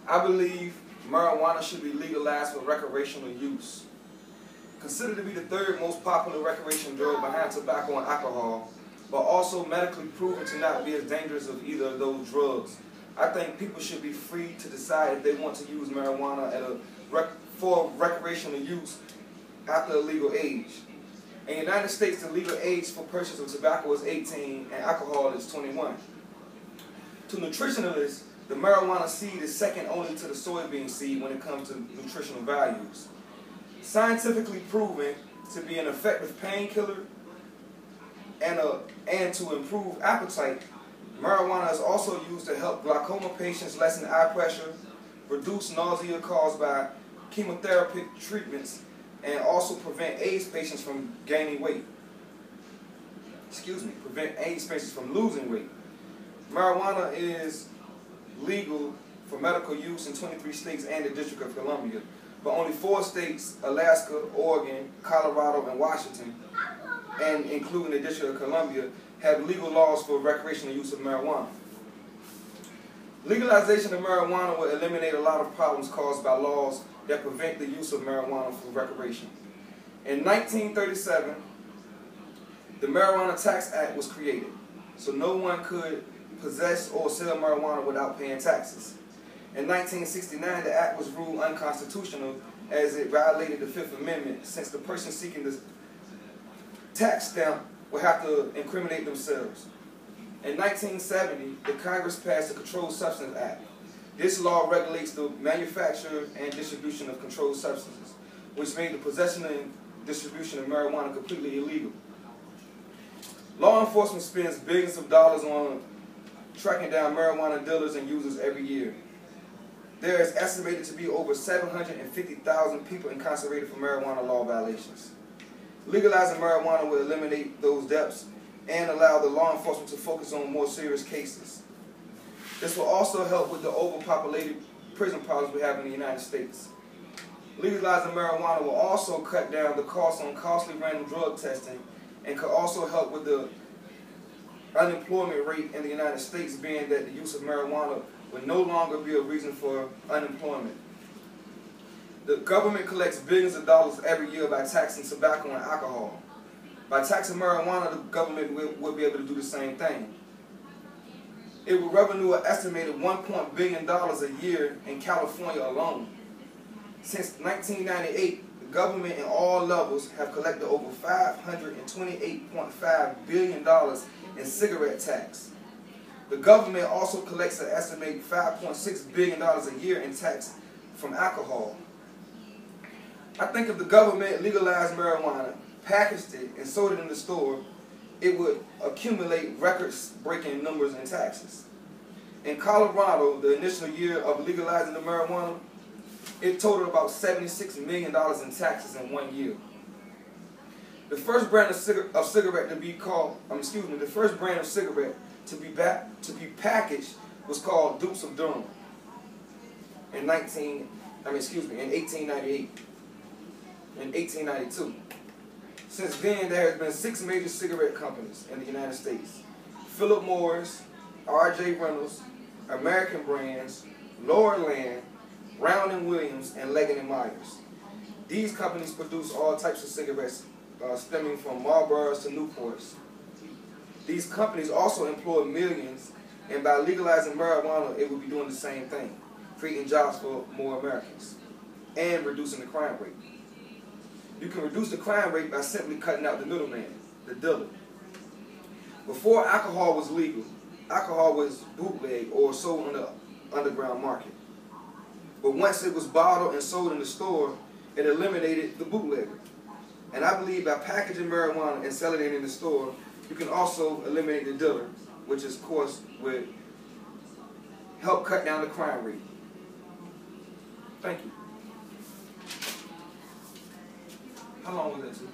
I believe marijuana should be legalized for recreational use. Considered to be the third most popular recreational drug behind tobacco and alcohol, but also medically proven to not be as dangerous as either of those drugs, I think people should be free to decide if they want to use marijuana for recreational use after a legal age. In the United States, the legal age for purchase of tobacco is 18 and alcohol is 21. To nutritionalists, the marijuana seed is second only to the soybean seed when it comes to nutritional values. Scientifically proven to be an effective painkiller and to improve appetite, marijuana is also used to help glaucoma patients lessen eye pressure, reduce nausea caused by chemotherapy treatments, and also prevent AIDS patients from gaining weight. Prevent AIDS patients from losing weight. Marijuana is legal for medical use in 23 states and the District of Columbia, but only 4 states, Alaska, Oregon, Colorado, and Washington, and including the District of Columbia, have legal laws for recreational use of marijuana. Legalization of marijuana will eliminate a lot of problems caused by laws that prevent the use of marijuana for recreation. In 1937, the Marijuana Tax Act was created, so no one could possess or sell marijuana without paying taxes. In 1969, the act was ruled unconstitutional as it violated the Fifth Amendment, since the person seeking the tax stamp would have to incriminate themselves. In 1970, the Congress passed the Controlled Substances Act. This law regulates the manufacture and distribution of controlled substances, which made the possession and distribution of marijuana completely illegal. Law enforcement spends billions of dollars on tracking down marijuana dealers and users every year. There is estimated to be over 750,000 people incarcerated for marijuana law violations. Legalizing marijuana will eliminate those debts and allow the law enforcement to focus on more serious cases. This will also help with the overpopulated prison problems we have in the United States. Legalizing marijuana will also cut down the cost on costly random drug testing and could also help with the unemployment rate in the United States, being that the use of marijuana would no longer be a reason for unemployment. The government collects billions of dollars every year by taxing tobacco and alcohol. By taxing marijuana, the government will be able to do the same thing. It will revenue an estimated $1 billion a year in California alone. Since 1998, the government in all levels have collected over $528.5 billion in cigarette tax. The government also collects an estimated $5.6 billion a year in tax from alcohol. I think if the government legalized marijuana, packaged it, and sold it in the store, it would accumulate record-breaking numbers in taxes. In Colorado, the initial year of legalizing the marijuana, it totaled about $76 million in taxes in 1 year. The first brand of cigarette to be packaged was called Dukes of Durham in 1898. In 1892. Since then, there has been 6 major cigarette companies in the United States: Philip Morris, R.J. Reynolds, American Brands, Lowerland, Brown & Williams, and Leggett & Myers. These companies produce all types of cigarettes, stemming from Marlboros to Newports. These companies also employ millions, and by legalizing marijuana, it will be doing the same thing, creating jobs for more Americans, and reducing the crime rate. You can reduce the crime rate by simply cutting out the middleman, the dealer. Before alcohol was legal, alcohol was bootleg or sold on the underground market. But once it was bottled and sold in the store, it eliminated the bootlegger. And I believe by packaging marijuana and selling it in the store, you can also eliminate the dealer, which of course would help cut down the crime rate. Thank you. How long was that, too?